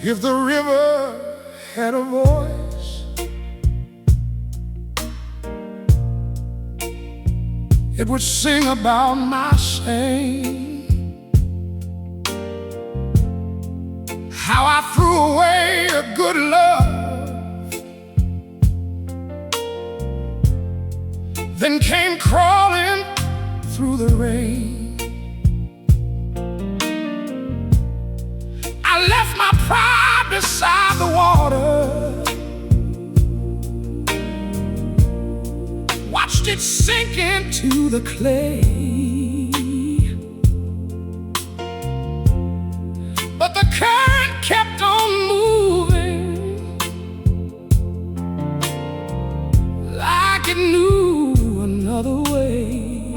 If the river had a voice, it would sing about my shame, how I threw away a good love, then came crawling through the rain. I left my pride beside the water, watched it sink into the clay. But the current kept on moving like it knew another way.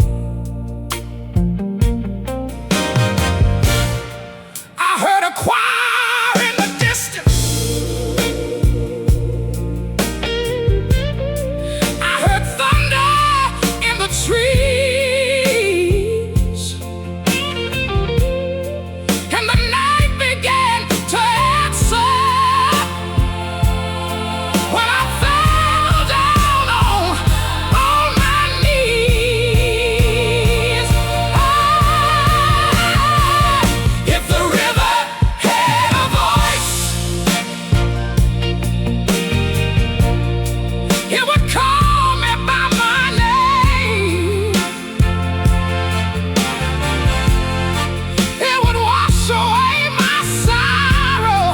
I heard a choir in the distance, I heard thunder in the trees, and the night began to answer when I fell down on my knees. If the river had a voice, it would call me by my name. It would wash away my sorrow.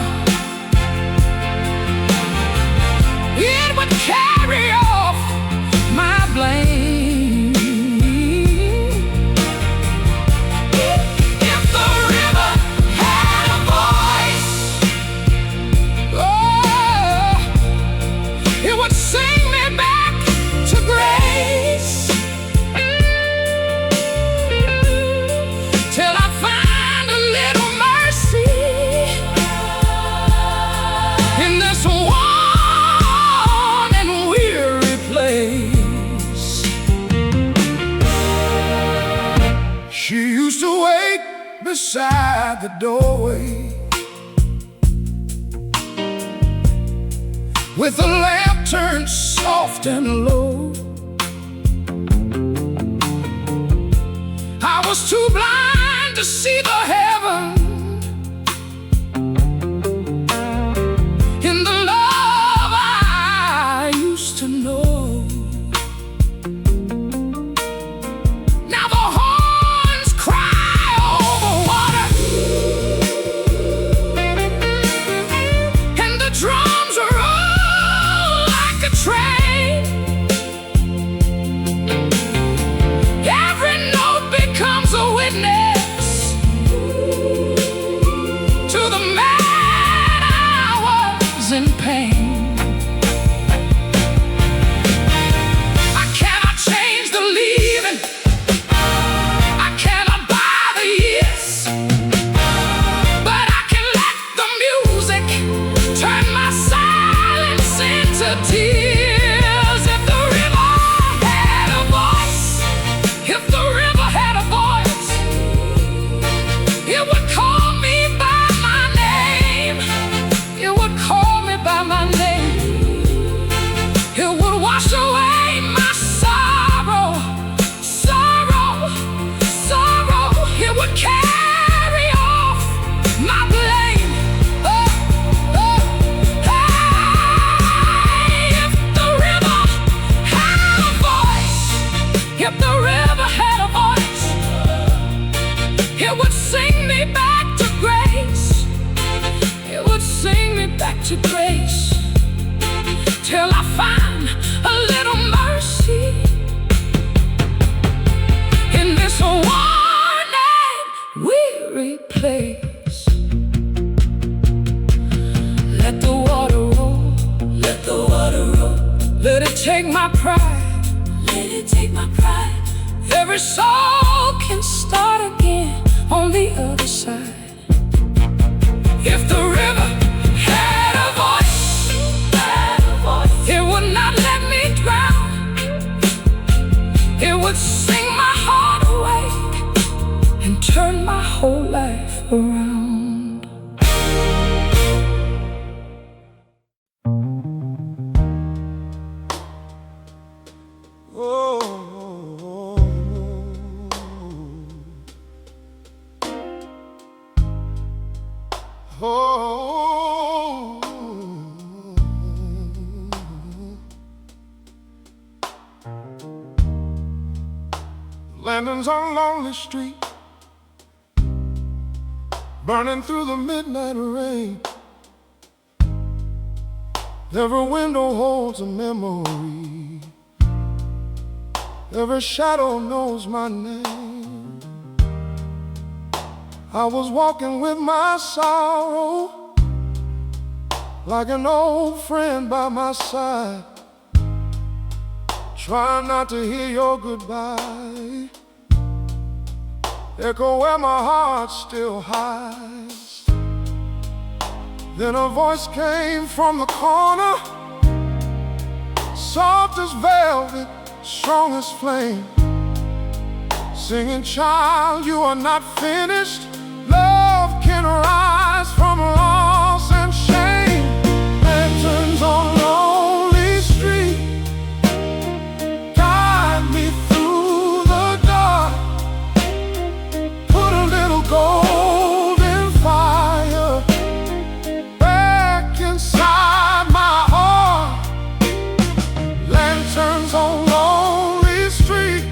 It would carry off my blame. If the river had a voice, oh, it would sing me back to grace, till I find a little mercy in this worn and weary place. She used to wait beside the doorway with the lamp turned soft and low. I was too blind to see the heaven in the love I used to know. Now the horns cry over water, and the drums roll like a train. Every note becomes a witness to the man I was in pain. I cannot change the leaving, I cannot buy the years, but I can let the music turn my silence into tears. If the river had a voice, if the river had a voice, it would call me by my name. It would call me by my name. It would wash away my sorrow, sorrow, sorrow. It would carry off my blame. Oh, oh, hey. If the river had a voice, if the river had a voice, it would sing me back to grace. It would sing me back to grace, till I find a little mercy in this worn and weary place. Let the water roll, let the water roll. Let it take my pride, let it take my pride. Every soul can start again on the other side. If the river had a voice, it would not let me drown. It would sing my heart away and turn my whole life around. Lanterns on a lonely street, burning through the midnight rain. Every window holds a memory, every shadow knows my name. I was walking with my sorrow, like an old friend by my side, trying not to hear your goodbye echo where my heart still hides. Then a voice came from the corner, soft as velvet, strong as flame, singing, "Child, you are not finished. Love can rise from loss and shame." Lanterns on a lonely street, guide me through the dark. Put a little golden fire back inside my heart. Lanterns on lonely street,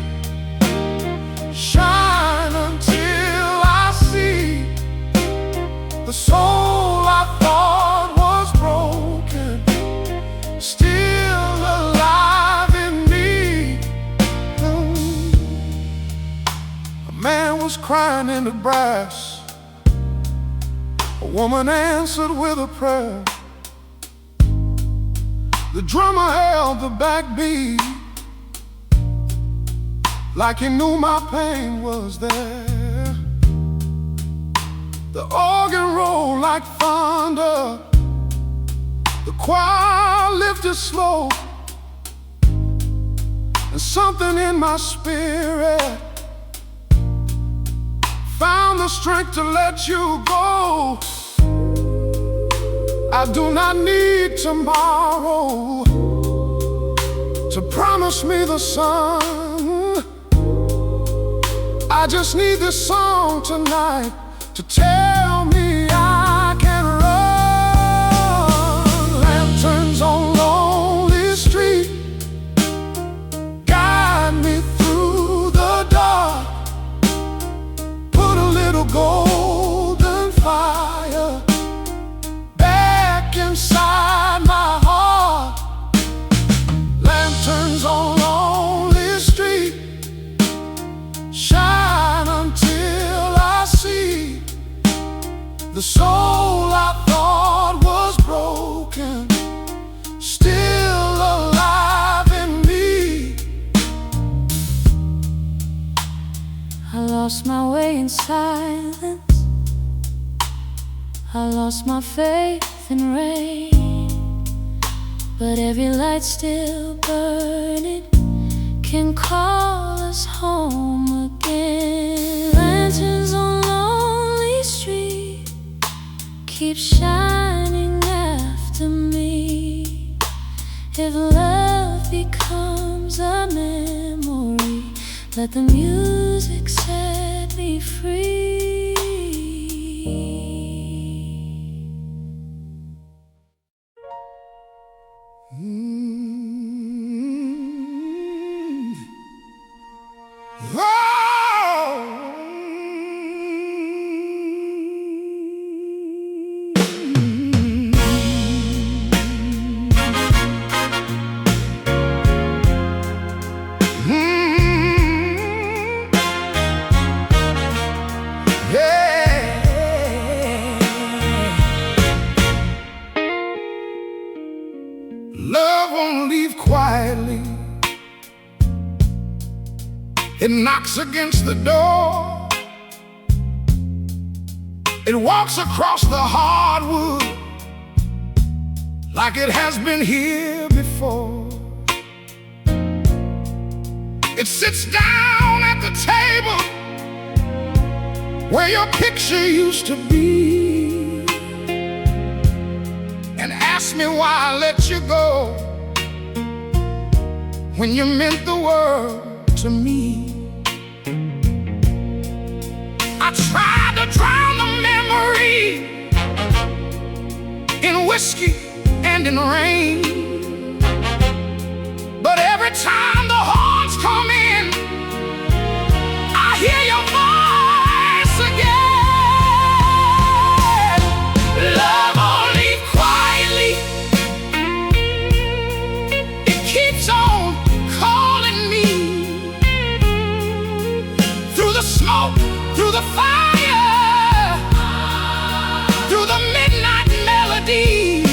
shine until I see the soul I thought was broken, still alive in me. A man was crying in the brass, a woman answered with a prayer. The drummer held the backbeat, like he knew my pain was there. The organ rolled like thunder, the choir lifted slow, and something in my spirit found the strength to let you go. I do not need tomorrow to promise me the sun. I just need this song tonight to tell me I can run. Lanterns on lonely street, guide me through the dark. Put a little golden fire back inside my heart. Lanterns on lonely street, shine until I see the soul I thought was broken, still alive in me. I lost my way in silence, I lost my faith in rain, but every light still burning can call us home again. Lanterns on lonely street, keep shining after me. If love becomes a memory, let the music set me free. It knocks against the door. It walks across the hardwood like it has been here before. It sits down at the table where your picture used to be, and asks me why I let you go when you meant the world to me. I tried to drown the memory in whiskey and in rain, but every time the horns come in, I hear your voice again. Love only quietly, it keeps on calling me through the smoke, through the fire, through the midnight melody.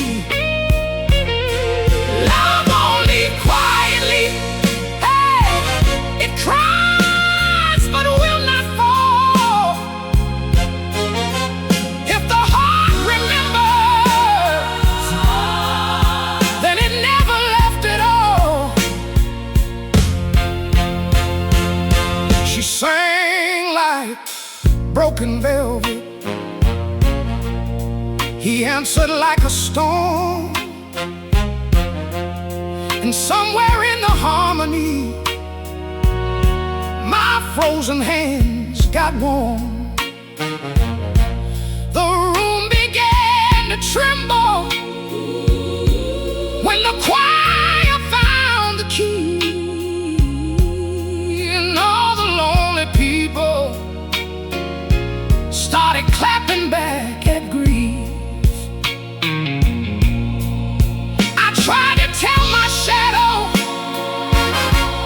Love only quietly, hey, it cries but will not fall. If the heart remembers, then it never left at all. She sang like broken velvet, he answered like a storm, and somewhere in the harmony, my frozen hands got warm. The room began to tremble when the choir found the key, and all the lonely people started clapping back at grief. I tried to tell my shadow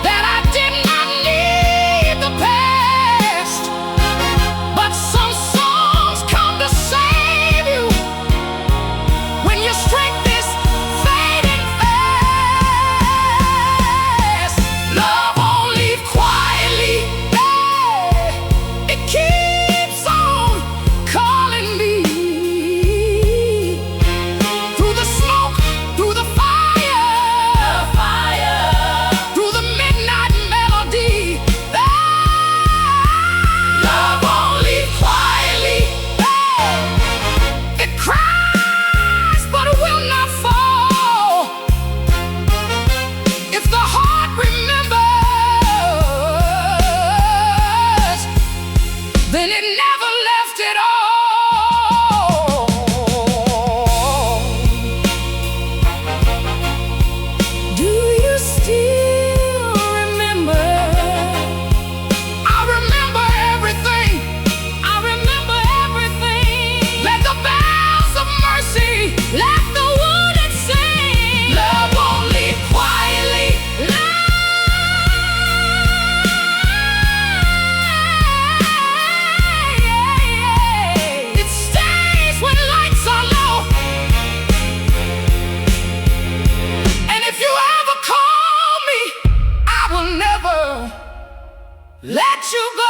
that I did not need the past, but some songs come to save you when your strength is fading fast. Love won't leave quietly, it keeps on calling me through the smoke, through the fire, through the midnight melody. Love won't leave quietly, it cries but it will not fall. If the heart remembers, then it never left at all. Do you still remember? I remember everything. I remember everything. Let the bells of mercy, let the wounded sing. Love won't leave quietly. It stays when lights are low. And if you ever call me, I will never let you go.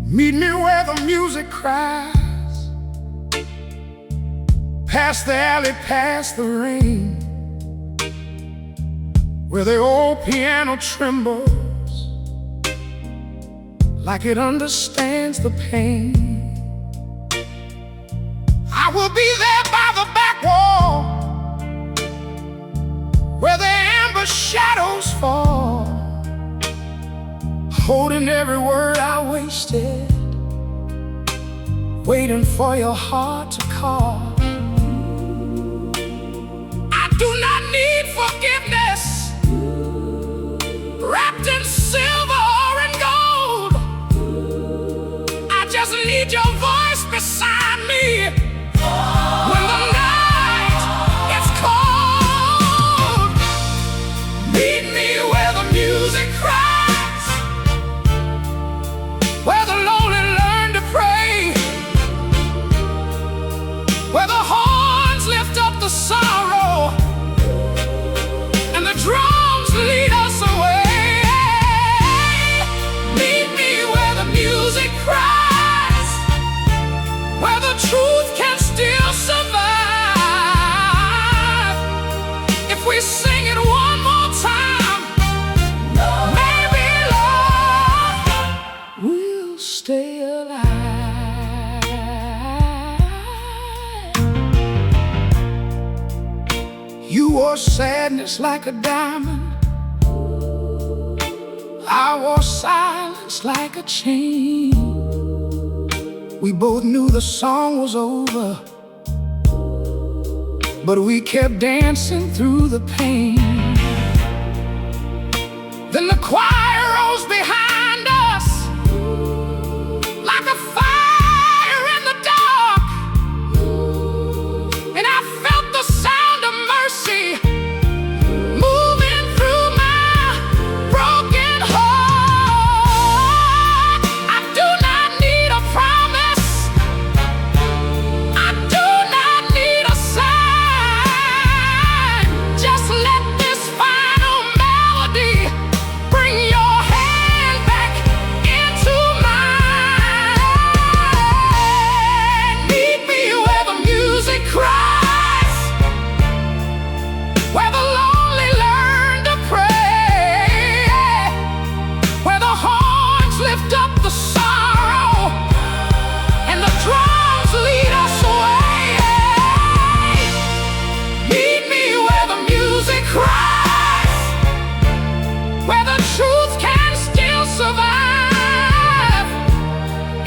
Meet me where the music cries, past the alley, past the rain, where the old piano trembles like it understands the pain. I will be there by the back wall, where the amber shadows fall, holding every word I wasted, waiting for your heart to call. I do not need forgiveness wrapped in silver or in gold. I just need your voice beside me when the night gets cold. Meet me where the music cries, where the lonely learn to pray, where the horns lift up the sorrow and the drums lead us away. Meet me where the music cries, where the truth can still survive. If we sing it one more time, maybe love will stay alive. You wore sadness like a diamond, I wore silence like a chain. We both knew the song was over, but we kept dancing through the pain. Then the choir rose behind us like a fire in the dark, and I felt the sound of mercy moving through my broken heart. I do not need a promise, I do not need a sign. Just let this final melody bring your hand back into mine. Meet me where the music cries, where the lonely learn to pray, where the horns lift up the sorrow and the drums lead us away. Meet me where the music cries, where the truth can still survive.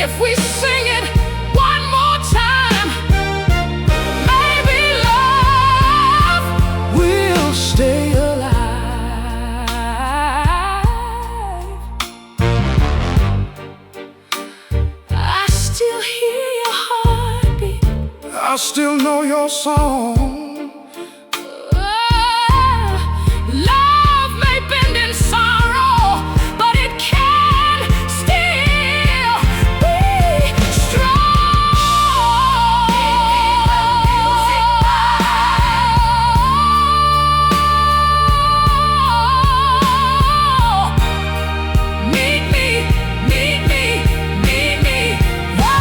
If we sing it one more time, maybe love will stay alive. I still hear your heartbeat, I still know your song. Love may bend in sorrow, but it can still be strong. Meet me, meet me, meet me. Whoa.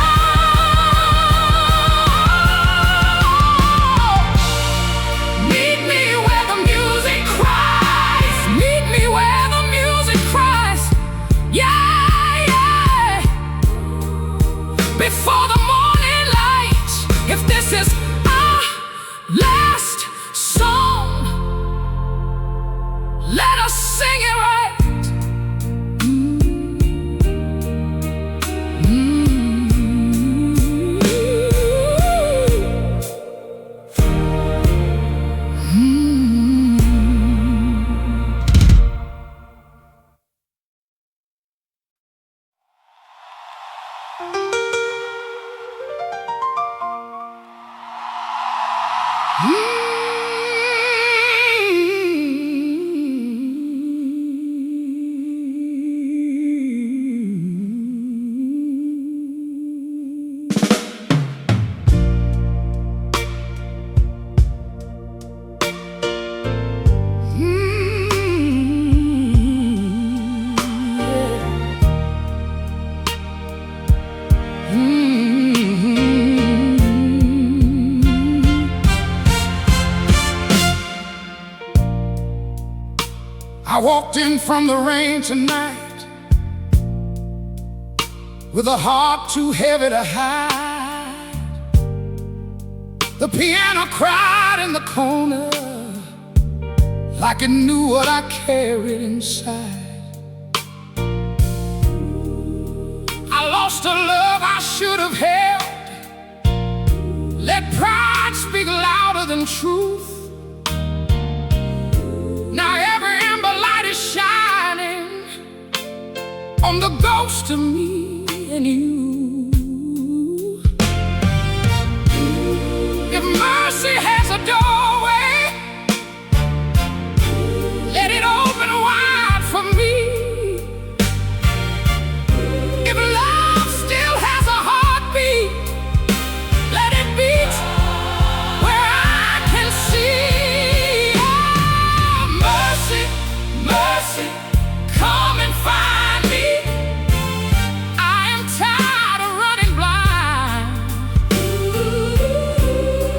I walked in from the rain tonight with a heart too heavy to hide. The piano cried in the corner like it knew what I carried inside. I lost a love I should have held. Let pride speak louder than truth. Now every ember light is shining on the ghost of me and you. If mercy has a doorway, let it open wide for me. If love still has a heartbeat, let it beat where I can see. Oh, mercy, mercy, come and find me. I am tired of running blind.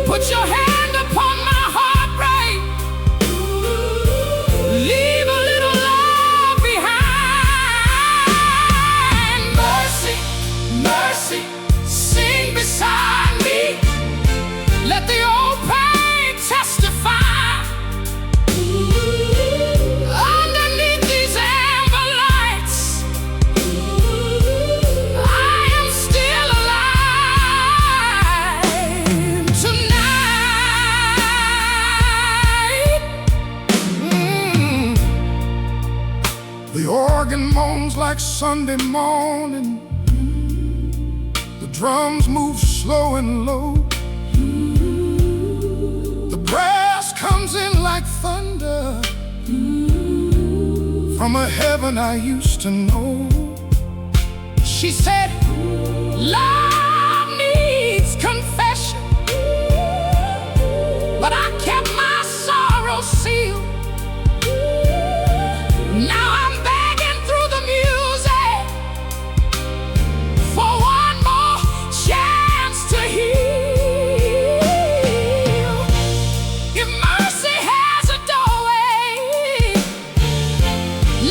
Put your hand upon my heartbreak. Leave a little love behind. Mercy, mercy, sing beside me. Let the old pain testify. Underneath these amber lights, I am still alive tonight. The organ moans like Sunday morning. The drums move slow and low. The brass comes in like thunder from a heaven I used to know. She said, love needs confession, but I kept my sorrow sealed. Now I'm begging through the music for one more chance to heal. If mercy has a doorway,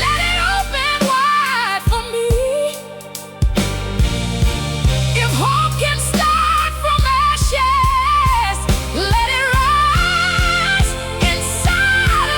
let it open wide for me. If hope can start from ashes, let it rise inside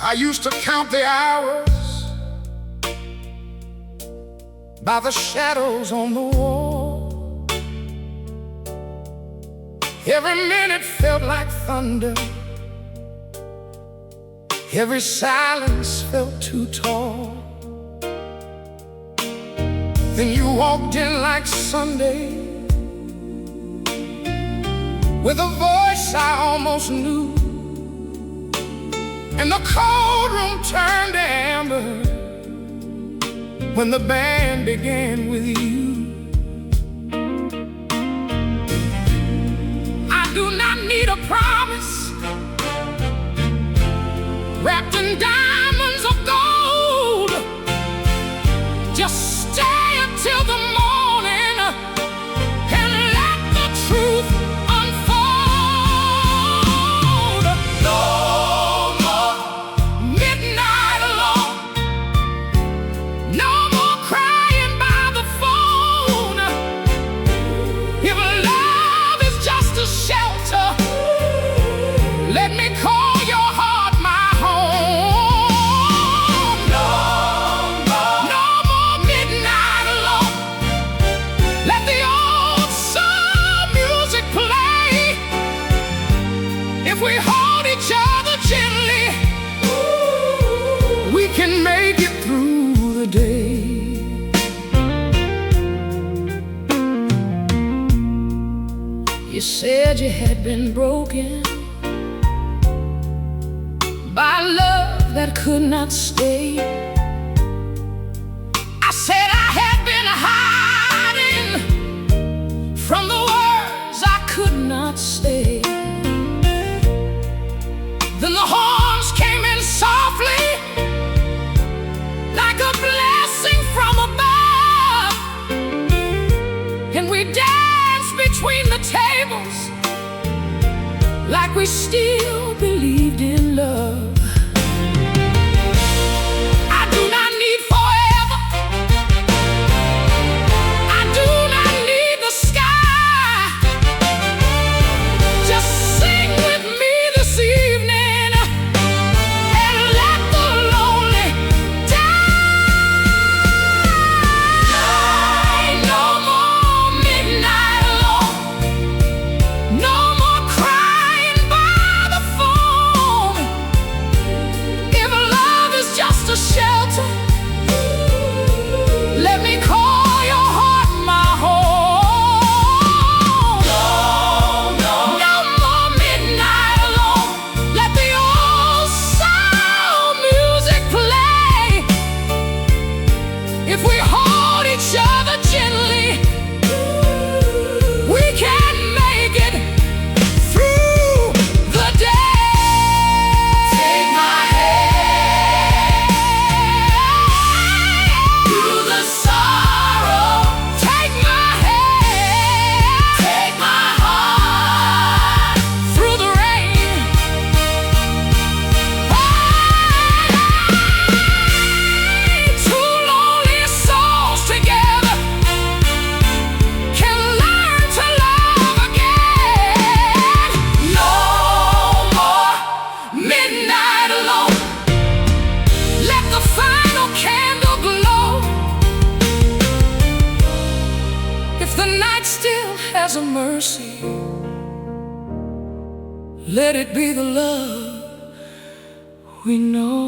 I used to count the hours by the shadows on the wall. Every minute felt like thunder. Every silence felt too tall. Then you walked in like Sunday with a voice I almost knew, and the cold room turned to amber when the band began with you. I do not need a promise wrapped in diamonds or gold. Just stay until the morning and let the truth unfold. No more midnight alone. No more crying by the phone. If love is just a shelter, let me call your heart my home. No more midnight alone. Let the old soul music play. If we hold each other gently, we can make it through the day. You said you had been broken by love that could not stay. I said I had been hiding from the words I could not say. Then the horns came in softly, like a blessing from above, and we danced between the tables like we still believed in love. I do not need forever. I do not need the sky. Just sing with me this evening and let the lonely die. No more midnight alone. No more crying by the phone. If love is just a shelter, let me call your heart my home. No more midnight alone. Let the old soul music play. If we hold each other gently, we can make it through the day. Take my hand through the sorrow. Take my hand. Take my heart through the rain. Two lonely souls together can learn to love again. No more midnight alone. Let the final candle glow. If the night still has a mercy, let it be the love we know.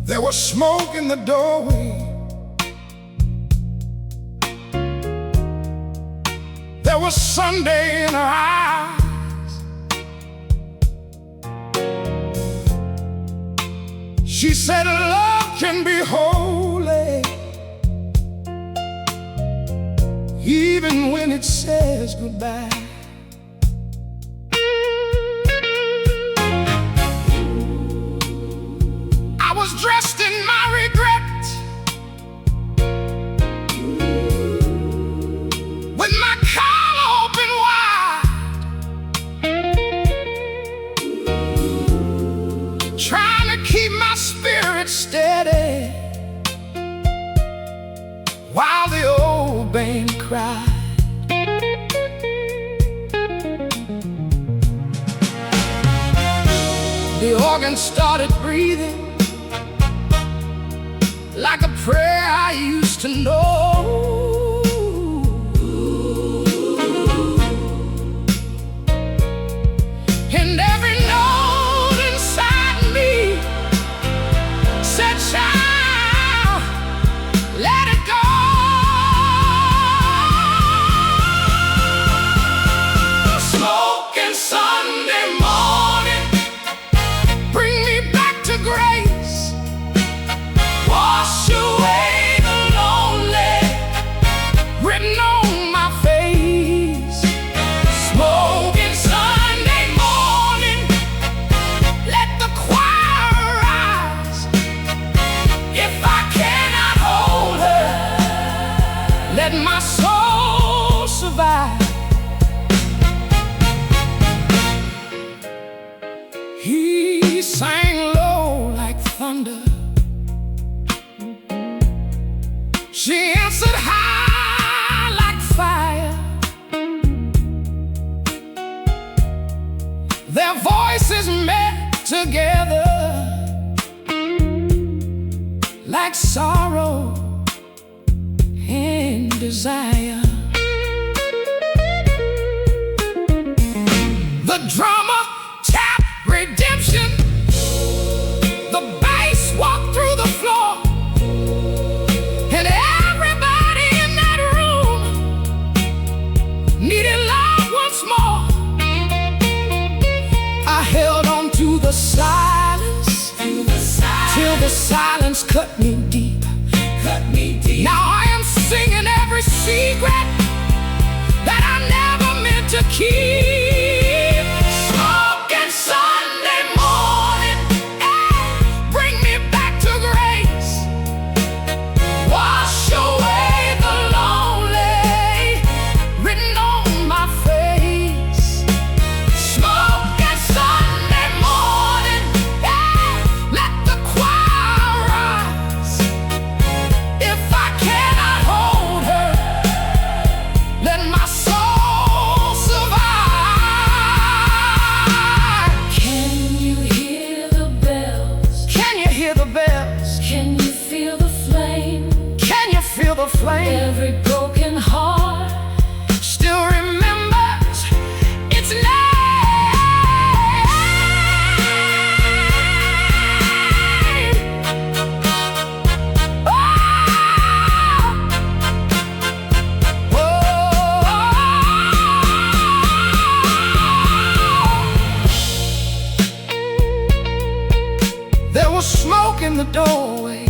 There was smoke in the doorway. There was Sunday in her eyes. She said love can be whole play, even when it says goodbye. I was dressed in my regret, with my collar open wide, trying to keep my spirit steady while the old band cried. The organ started breathing like a prayer I used to know. And every note inside me said, "Child, let it go." Smoking Sunday morning, bring me back to grace. Wash away the lonely written on my face. Smoking Sunday morning, let the choir rise. If I cannot hold her, let my soul survive. He sang low like thunder, she answered high like fire. Their voices met together like sorrow and desire. The drummer tapped redemption, the bass walked through the floor, and everybody in that room needed love once more. I held on to the silence, till the silence cut me deep. Now I am singing every secret that I never meant to keep. Smoking Sunday morning, bring me back to grace. Wash away the lonely written on my face. Smoking Sunday morning, let the choir rise. If I cannot hold her, let my soul survive. Can you hear the bells? Can you hear the bells? Can you feel the flame? Can you feel the flame? Every broken heart Still remembers its name. Oh, oh, there was smoke in the doorway,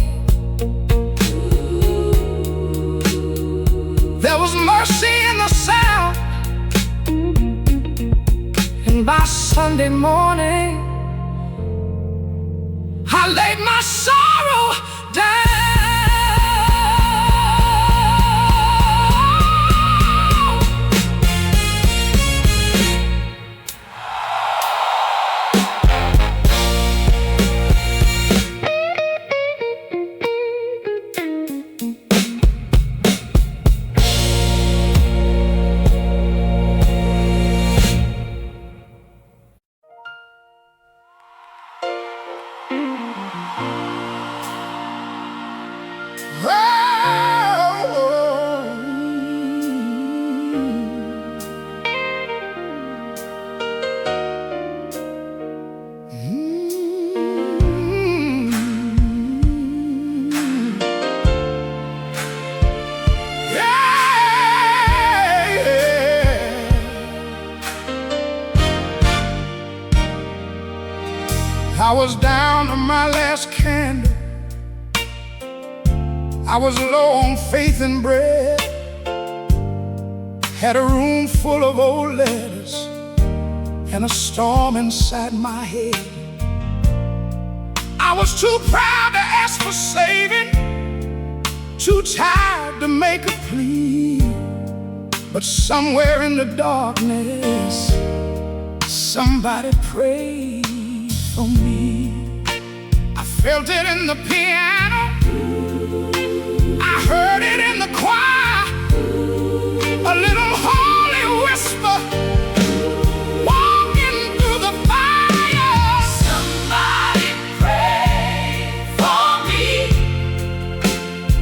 there was mercy in the sound. And by Sunday morning, I laid my sorrow down. I was down to my last candle, I was low on faith and bread, had a room full of old letters and a storm inside my head. I was too proud to ask for saving, too tired to make a plea. But somewhere in the darkness, somebody prayed for me. I felt it in the piano, I heard it in the choir, a little holy whisper walking through the fire. Somebody prayed for me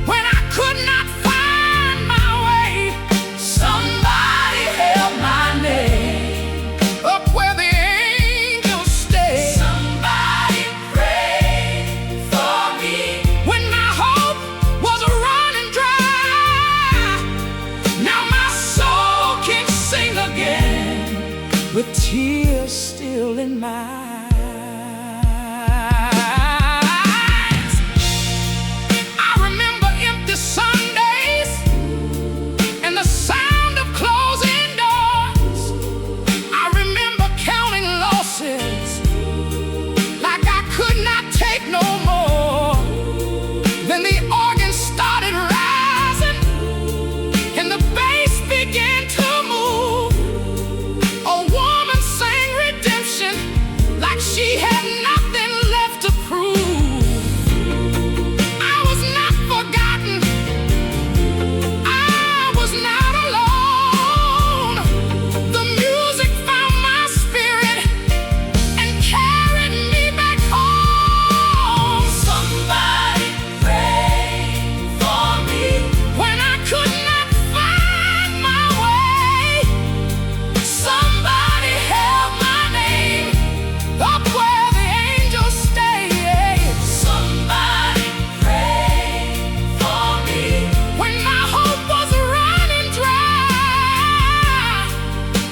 when I could not find my way. Somebody held my name up where the angels stay. Somebody prayed for me when my hope was running dry. Now my soul can sing again with tears still in my eyes. I remember empty Sundays and the sound of closing doors. I remember counting losses like I could not take no more. Then the organ started rising and the bass began to move. A woman sang redemption like she had nothing left to prove. I was not forgotten, I was not alone. The music found my spirit and carried me back home. Somebody prayed for me when I could not find my way. Somebody held my name up where the angels stay. Somebody prayed for me when my hope was running dry.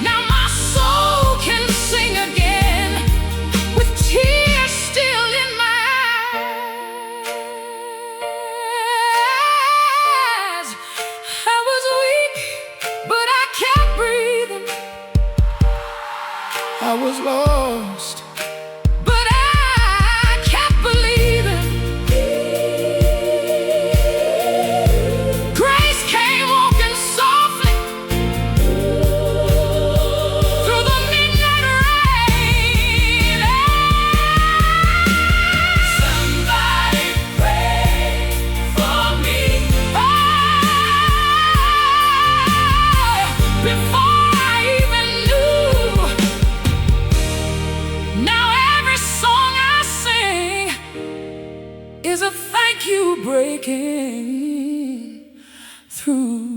Now my soul can sing again with tears still in my eyes. I was weak, but I kept breathing. I was lost, but I kept believing. Grace came walking softly through the midnight rain. Somebody prayed for me. Before I even knew. Now every song I sing is a thank you breaking through.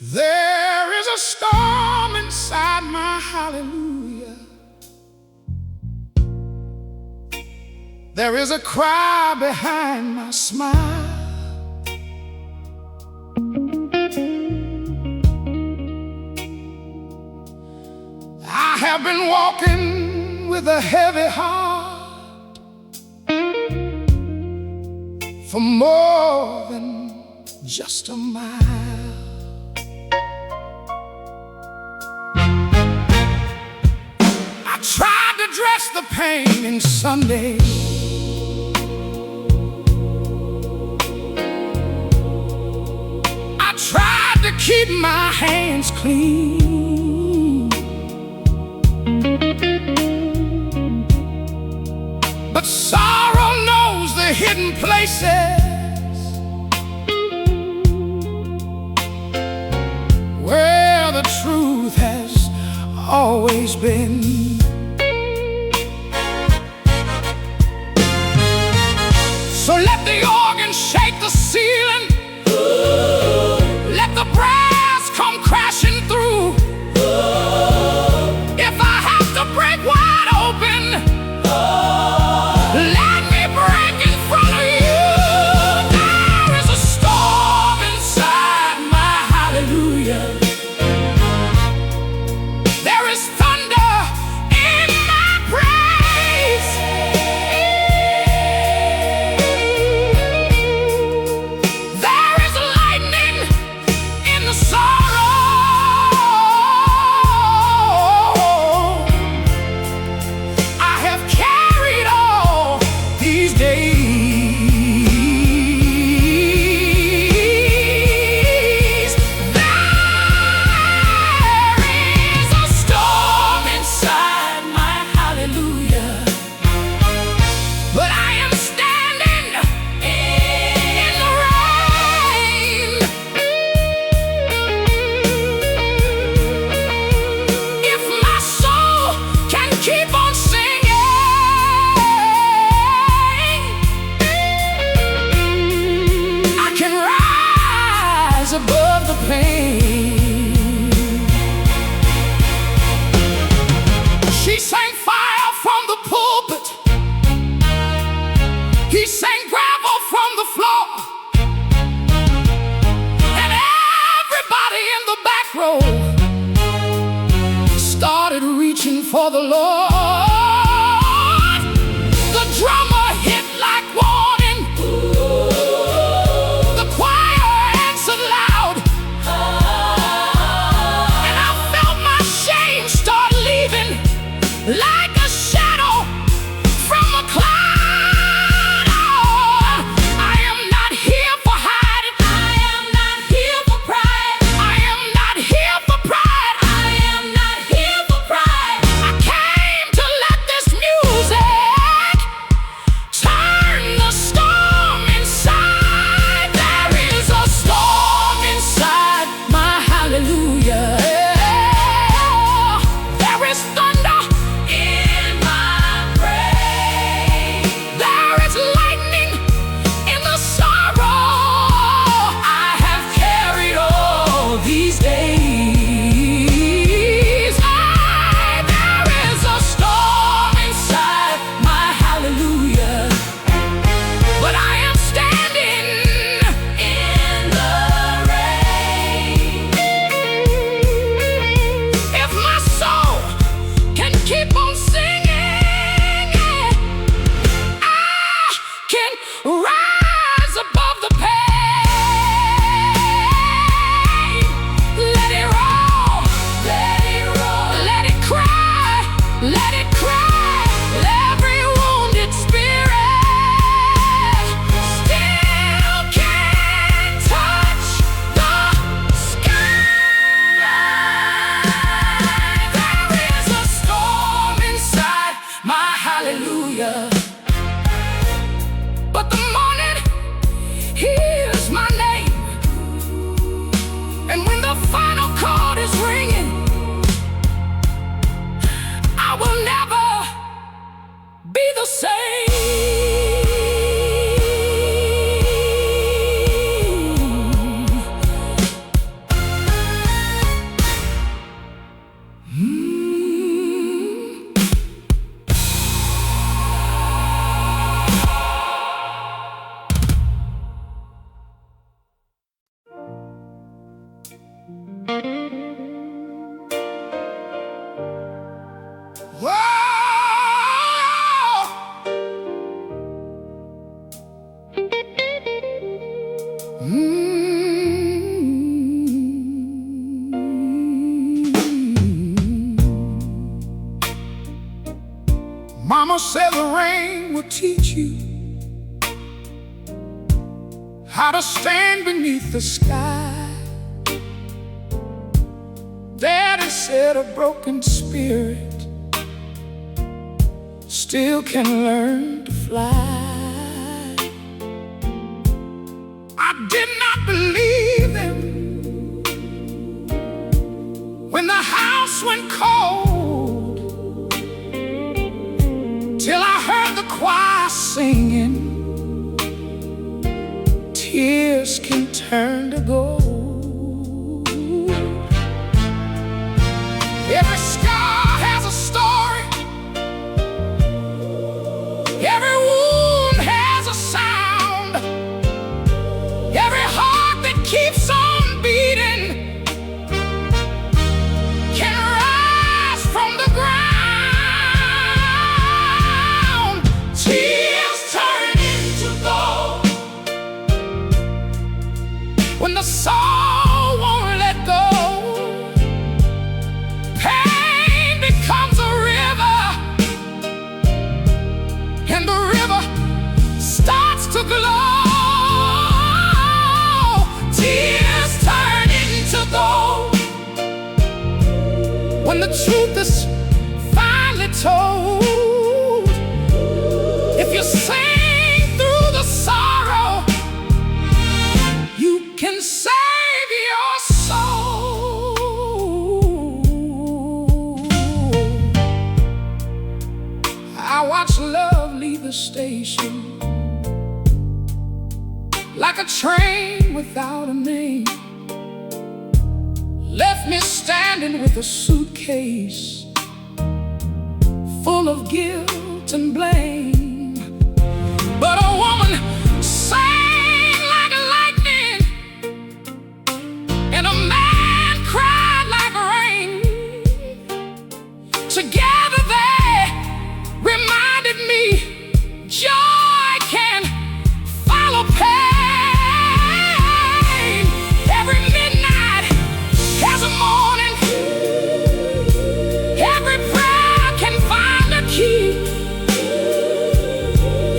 There is a storm inside my hallelujah. There is a cry behind my smile. I have been walking with a heavy heart for more than just a mile. I tried to dress the pain in Sunday. I tried to keep my hands clean. places where the truth has always been. So let the organ shake the ceiling, let the brass come crashing through. If I have to break wide open, let me break in front of you. There is a storm inside my hallelujah. There is thunder in my praise. There is lightning in the sorrow. I have carried all these days. There is a storm inside my hallelujah, but I am standing in the rain. If my soul can keep on singing, I can rise above the pain. She sang fire from the pulpit, he sang gravel from the floor, and everybody in the back row started reaching for the Lord. The drummer hit like warning, the choir answered loud, and I felt my shame start leaving like a shadow from a cloud. Oh, I am not here for hiding. I am not here for pride. I am not here for pride. I am not here for pride. I came to let this music turn the storm inside. There is a storm inside my hallelujah. There is thunder in my praise. There is lightning in the sorrow I have carried all these days. There is a storm inside my hallelujah, but I am standing in the rain. If my soul can keep on singing, I can rise above the pain. Let it roll, let it roll, let it cry, let it cry. Every wounded spirit still can touch the sky. There is a storm inside my hallelujah, but the morning hears my name, and when the final chord is ringing, I will never be the same. Mama said the rain will teach you how to stand beneath the sky. Daddy said a broken spirit still can learn to fly. believe them. When the house went cold, till I heard the choir singing, tears can turn to gold. Every scar has a story, every wound has a sound, every heart that keeps on beating can rise from the ground. Tears turn into gold when the soul won't let go. Pain becomes a river, and the river starts to glow. Tears turn into gold when the truth is finally told. If you sing through the sorrow, you can save your soul. I watch love leave the station like a train without a name, left me standing with a suitcase full of guilt and blame. But a woman sang like lightning, and a man cried like rain. Together they reminded me joy can follow pain. Every midnight has a morning, every prayer can find a key,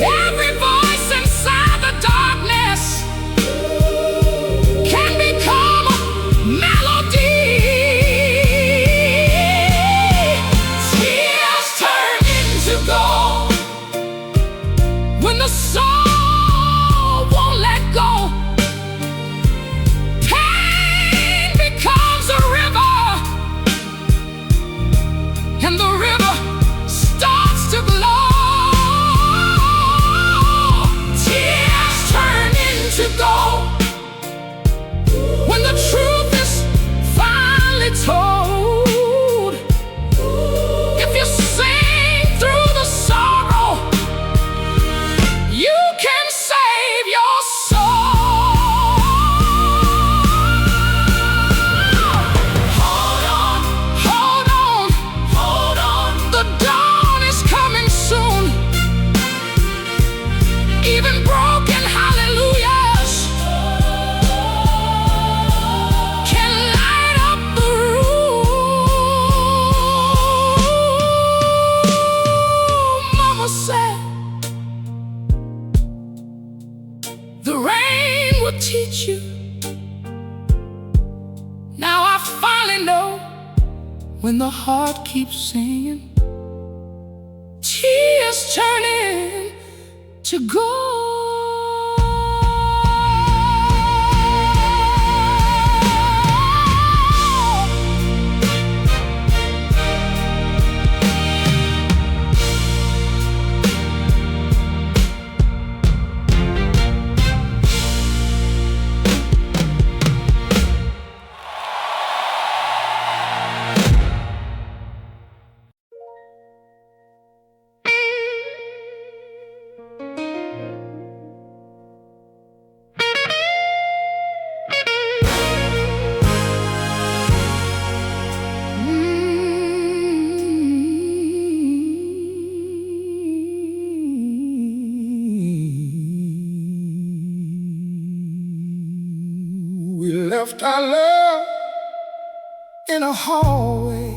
every voice inside the darkness can become a melody. Tears turn into gold when the soul won't let go. Pain becomes a river, and the river starts to glow. Tears turn into gold when the truth is finally told. If you sing through the sorrow, you can save your soul. Hold on, hold on, hold on. The dawn is coming soon. Even broken hallelujahs can light up the room. Mama said the rain will teach you. Now I finally know, when the heart keeps singing, tears turning to gold. We left our love in a hallway,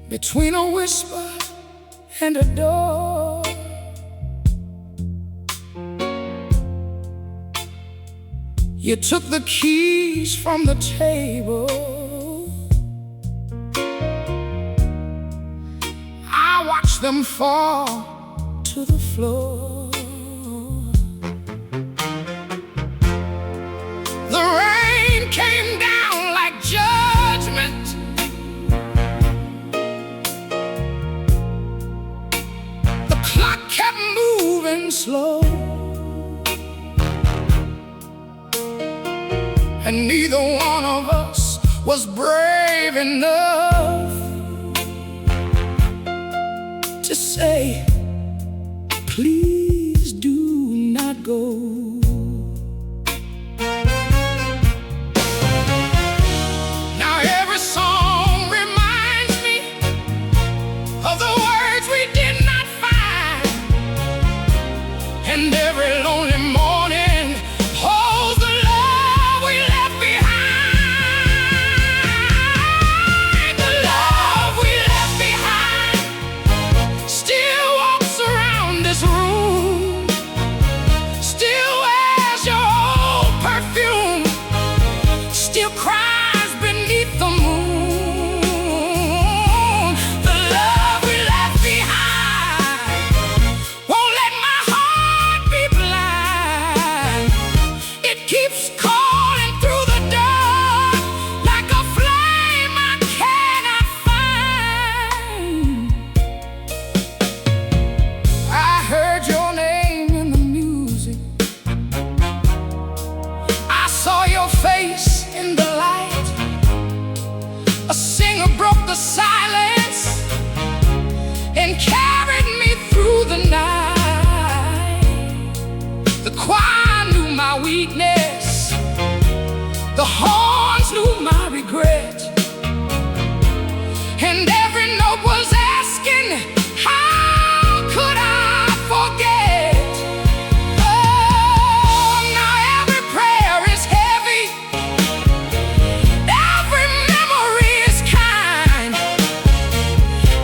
between a whisper and a door. You took the keys from the table. I watched them fall to the floor. and neither one of us was brave enough to say, please do not go. Now every song reminds me of the words we did not find, and every lonely morning holds the love we left behind. The love we left behind still walks around this room, still wears your old perfume, still cries beneath the moon. The love we left behind won't let my heart be blind. It keeps calling through the dark like a flame I cannot find. I heard your name in the music, I saw your face in the light. A singer broke the silence and carried me through the night. The choir knew my weakness, the horns knew my regret, and every note was asking, how could I forget? Oh, now every prayer is heavy, every memory is kind.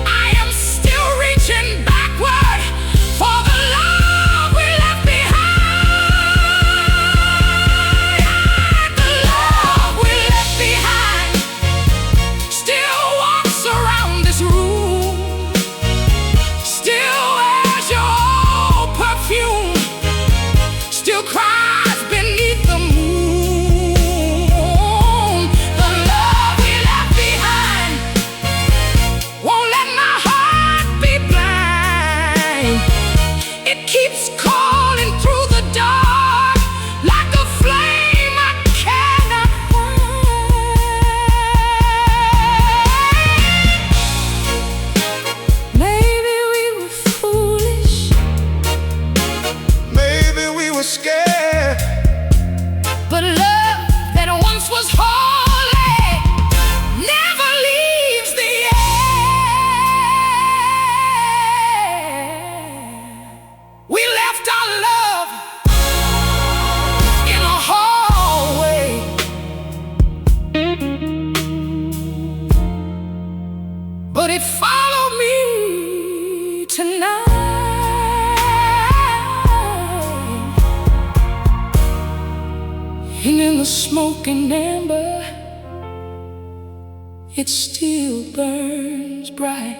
I am still reaching backward for the love we left behind. The love we left behind still walks around this room, still wears your old perfume, still cries beneath the moon. The love we left behind won't let my heart be blind. It keeps calling through the dark like a flame I cannot find. Maybe we were foolish, Maybe we were scared, but love that once was holy never leaves the air. We left our love in a hallway, but it followed me tonight. And in the smoking amber, it still burns bright.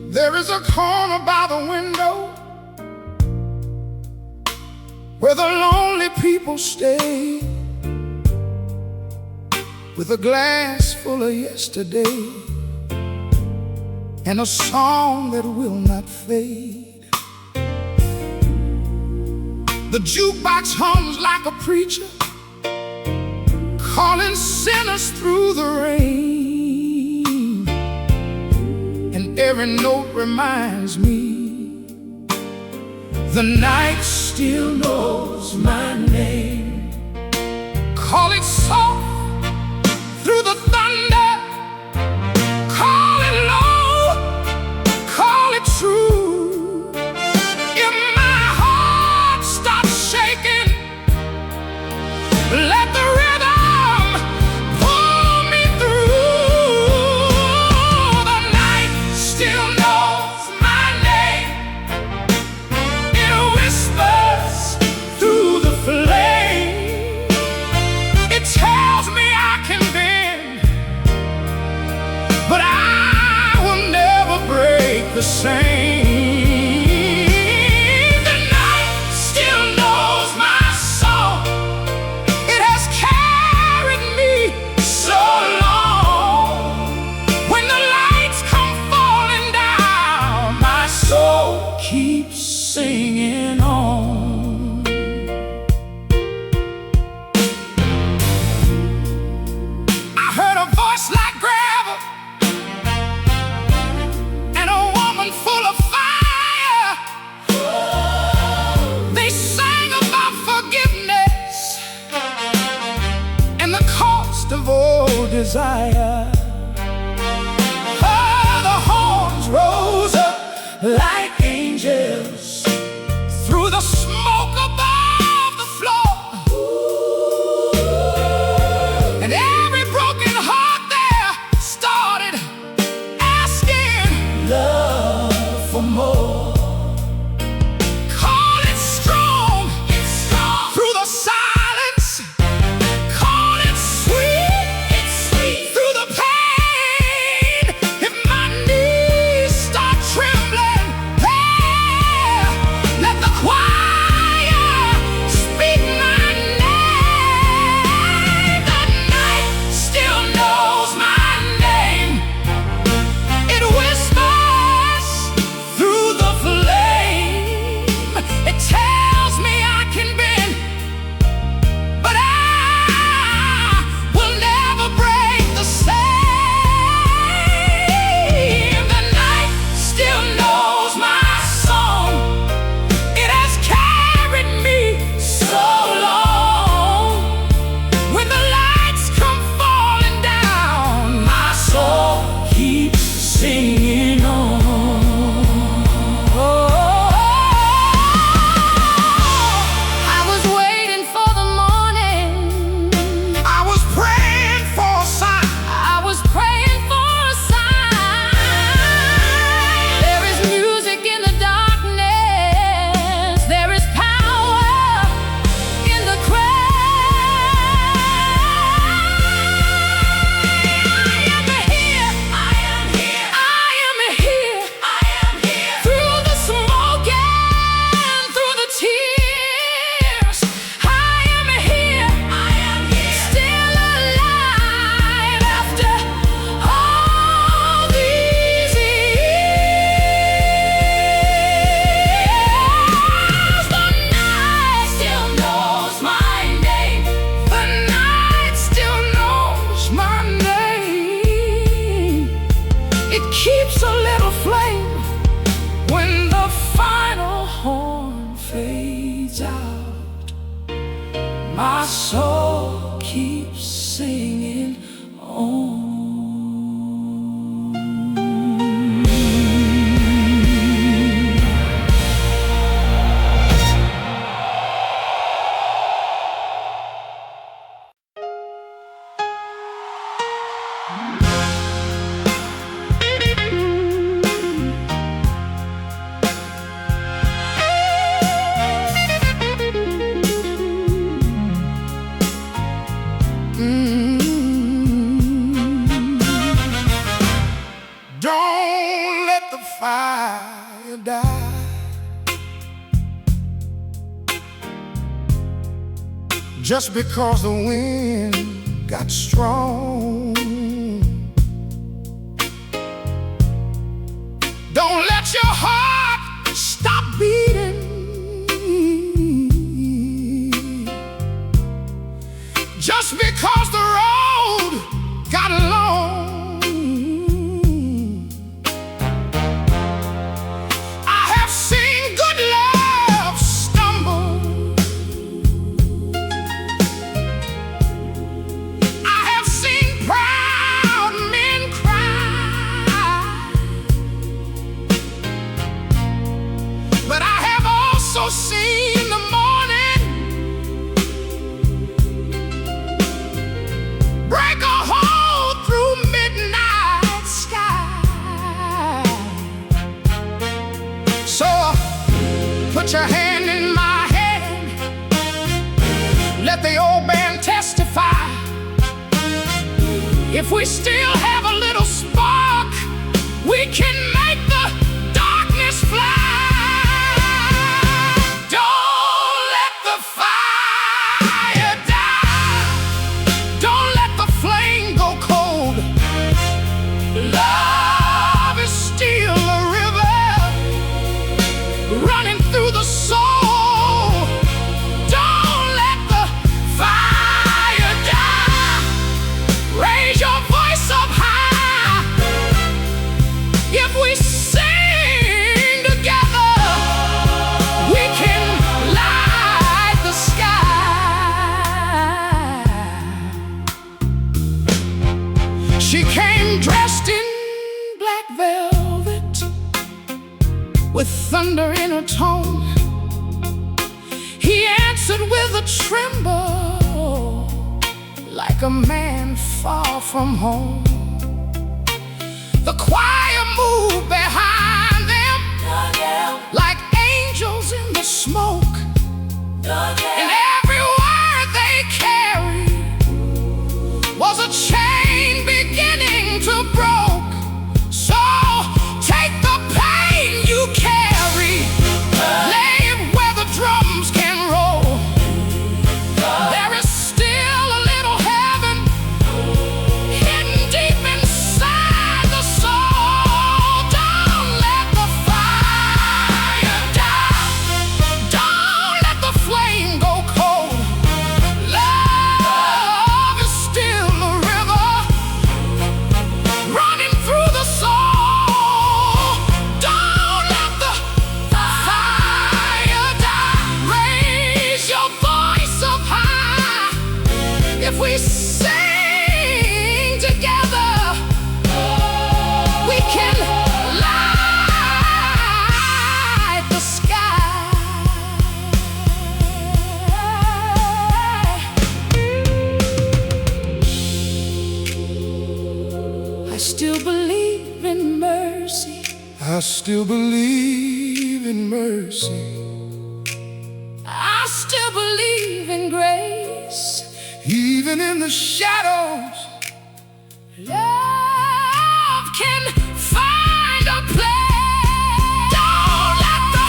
There is a corner by the window where the lonely people stay, with a glass full of yesterday and a song that will not fade. The jukebox hums like a preacher, calling sinners through the rain, and every note reminds me the night still knows my name. Call it soft through the thunder, call it low, call it true. If my heart starts shaking, desire. Oh, the horns rose up like angels through the smoke above the floor. And every broken heart there started asking love for more. Call it strong, it's strong through the silence. Call it sweet, it's sweet through the pain. If my knees start trembling, hey, let the choir speak my name. The night still knows my name. It whispers through the flame. It tells me I can bend, but I will never break the same. The night still knows my song. It has carried me so long. When the lights come falling down, my soul keeps singing on. I was waiting for the morning. I was praying for a sign. I was praying for a sign. There is music in the darkness. There is power in the cry. I am here. I am here. I am here. I am here. Through the smoke and through the tears. I am here. I am here. Still alive after all these years. The night still knows my name. The night still knows my name. It keeps a little flame when the final horn fades out. My soul keeps singing on. Don't let the fire die. Just because the wind got strong. Don't let your heart stop beating. Just because the road got long. I have seen good love stumble. I have seen proud men cry. But I have also seen the morning break a hole through midnight sky. So put your hand in my hand. Let the old band testify. If we still have a little spark, we can make the darkness fly. Don't let the fire die. Don't let the flame go cold. Love is still a river running through the soul. Don't let the fire die. Raise your voice up high. If we tone. He answered with a tremble, like a man far from home. The choir moved behind them, like angels in the smoke. And every word they carried was a chain beginning to broke. So take the pain you carry, lay it where the drums can roll. There is still a little heaven hidden deep inside the soul. Don't let the fire die. Don't let the flame go cold. Love is still a river running through the soul. Don't let the fire die. Raise your voice up high. If we sing together, we can light the sky. I still believe in mercy. I still believe in mercy. I still believe in grace. Even in the shadows, Love can find a place. Don't let the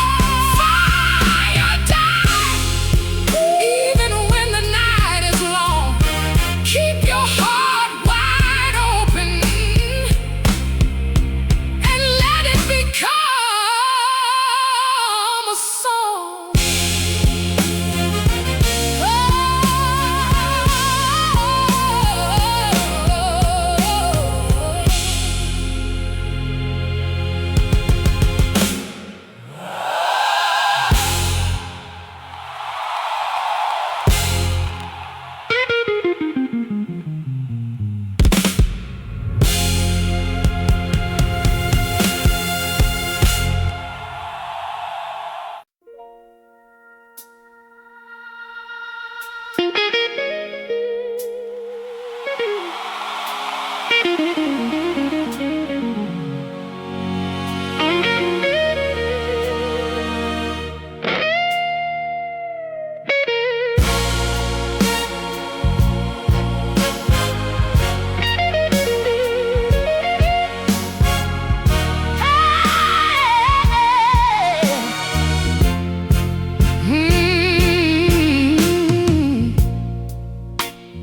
fire die. Even when the night is long, keep your heart wide open and let it become a song.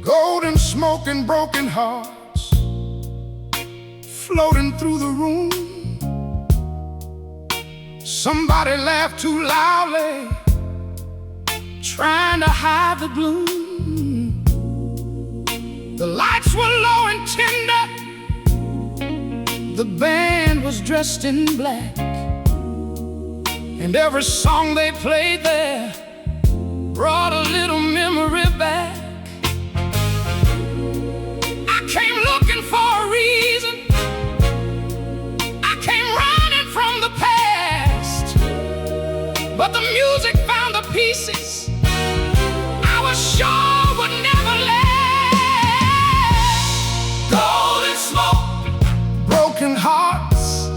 golden smoke and broken hearts floating through the room. Somebody laughed too loudly, trying to hide the gloom. The lights were low and tender. The band was dressed in black, and every song they played there brought a little memory back. I came looking for a reason. I came running from the past, but the music found the pieces I was sure would never last. Golden smoke, broken hearts,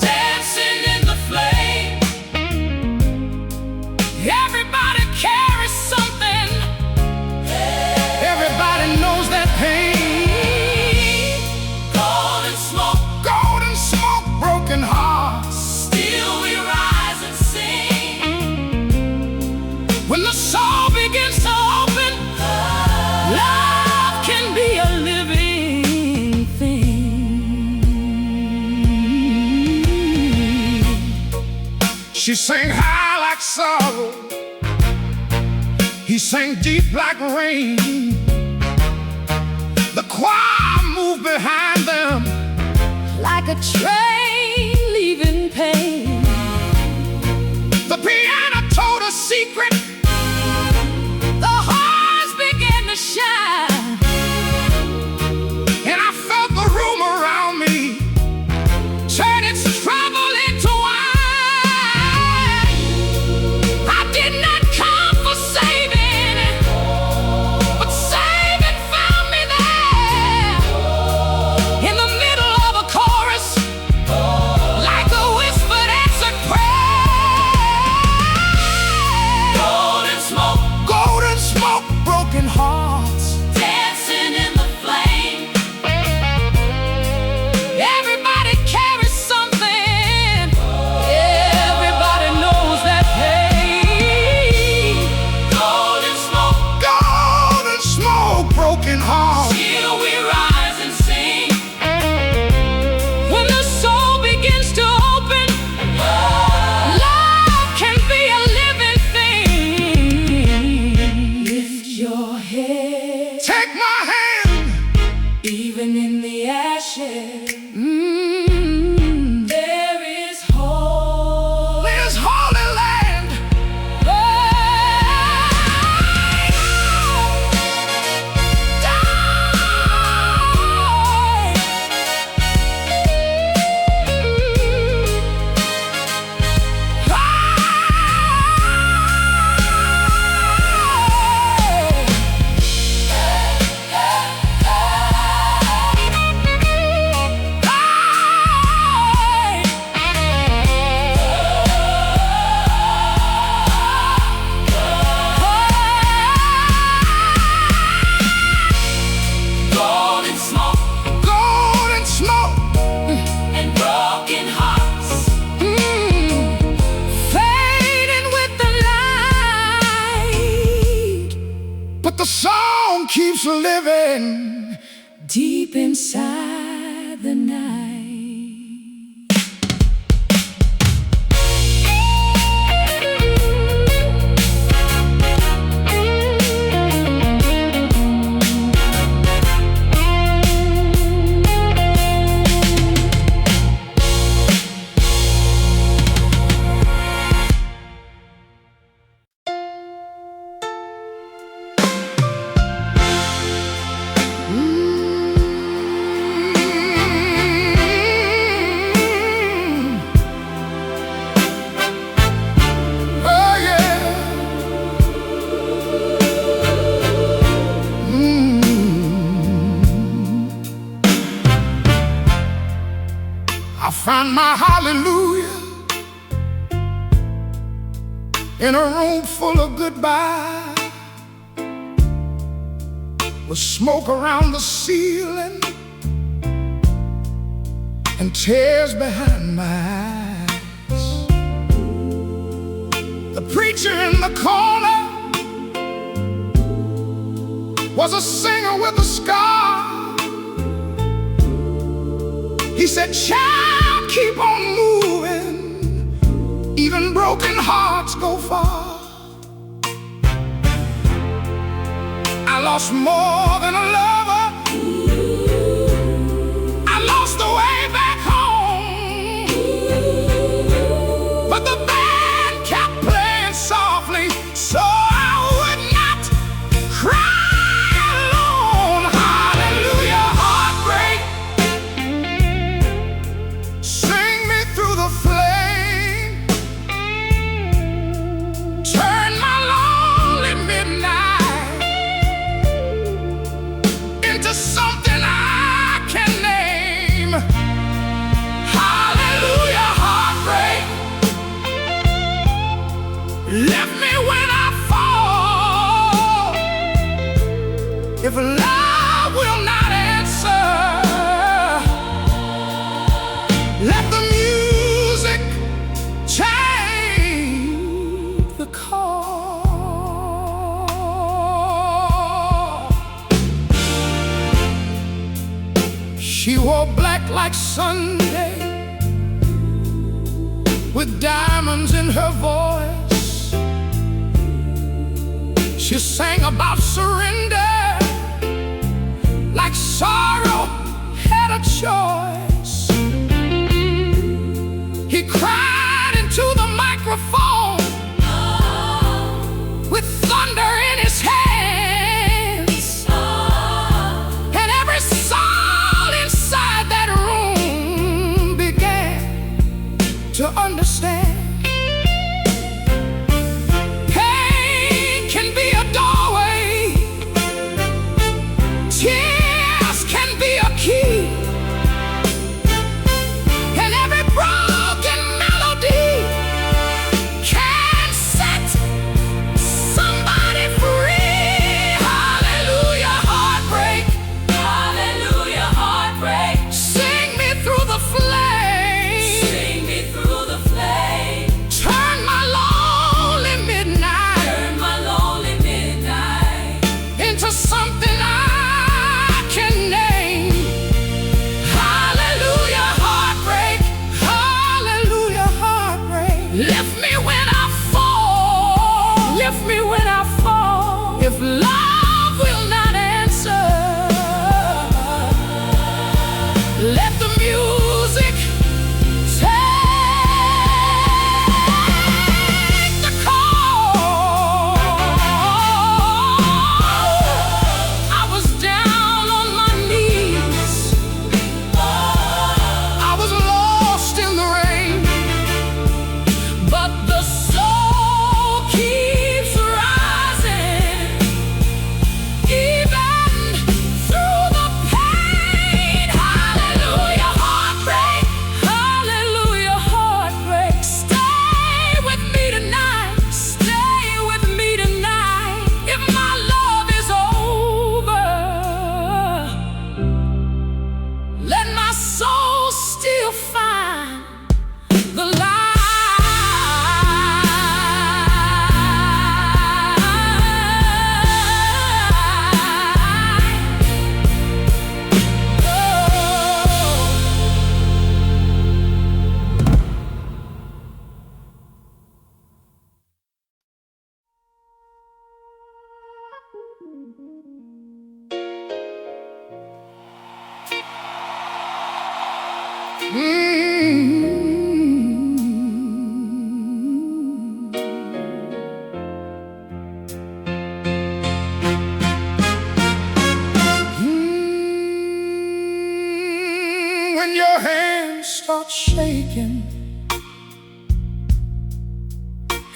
dancing in the flame. Everybody carries something. Everybody knows that pain. Golden smoke, broken hearts. Still we rise and sing. When the soul begins to open, love can be a living thing. She sang high like sorrow. He sang deep like rain. The choir moved behind them Like a train leaving pain. The piano told a secret. The hearts began to shine. And I felt the room around me turn its trouble into wine. head. Take my hand. Even in the ashes, Mm-hmm. there is hope. This holy land. But the song keeps living deep inside the night. I find my hallelujah in a room full of goodbye, with smoke around the ceiling and tears behind my eyes. The preacher in the corner was a singer with a scar. He said, "Child, keep on moving, even broken hearts go far." I lost more than a lover. I lost the way back home. But the band kept playing softly, so I would not cry alone. Hallelujah, heartbreak, sing me through the flame. Turn my lonely midnight into something I can name. Hallelujah, heartbreak, left me when I fall. If love will not answer, let the music take the call. She wore black like Sunday, with diamonds in her voice. She sang about surrender, like sorrow had a choice. He cried into the microphone with thunder in his hands, and every soul inside that room began to understand. Pain can be a doorway, tears can be a key.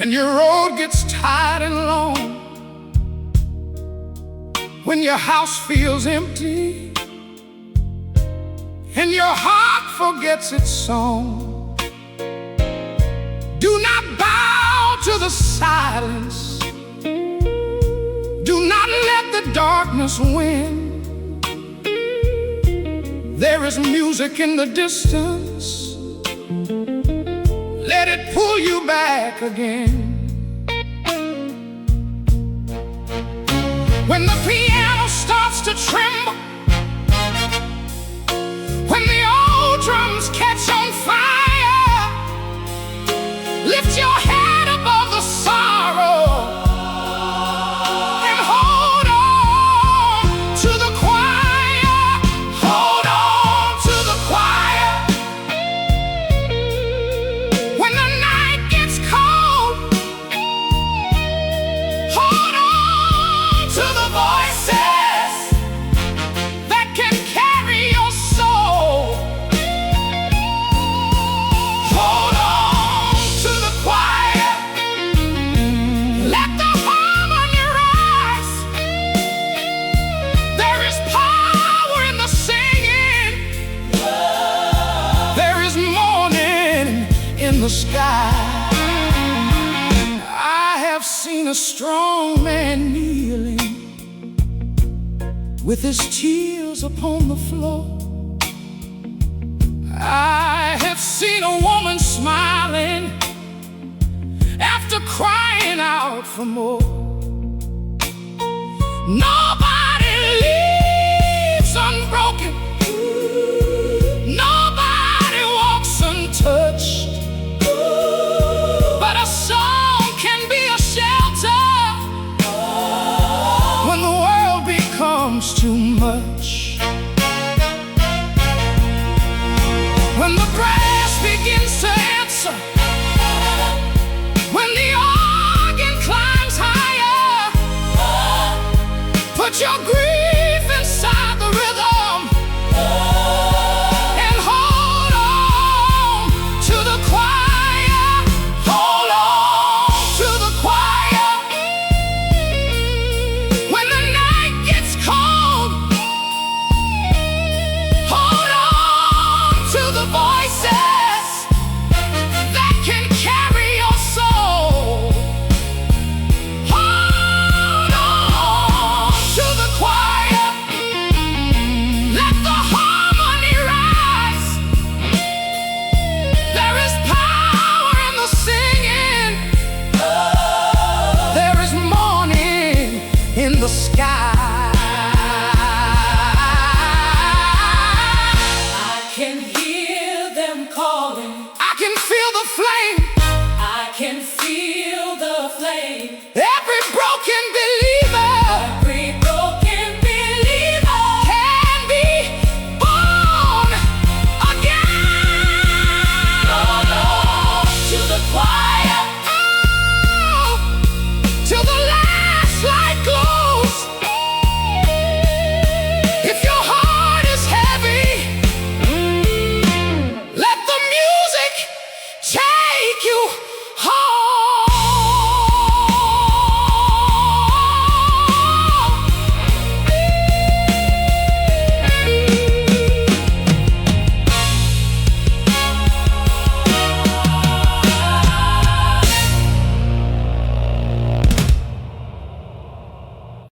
and your road gets tight and long, when your house feels empty and your heart forgets its song, do not bow to the silence. Do not let the darkness win. There is music in the distance. Let it pull you back again. When the piano starts to tremble, when the old drums catch on fire, lift your head above the sorrow and hold on to the choir. Hold on to the choir. When the night gets cold, hold on to the voices that can carry your soul. Hold on to the choir. Let the harmony rise. There is power in the singing. There is morning in the sky. I have seen a strong man kneeling with his tears upon the floor. I have seen a woman smiling after crying out for more. Nobody leaves unbroken. Nobody walks untouched. But a song can be a shelter when the world becomes too much. When the brass begins to answer, when the organ climbs higher, put your grief inside the rhythm and hold on to the choir. Hold on to the choir. When the night gets cold, hold on to the voices that can carry your soul. Hold on to the choir. Let the harmony rise. There is power in the singing. There is morning in the sky. I can hear them calling. I can feel the flame. I can feel the flame. Every broken belief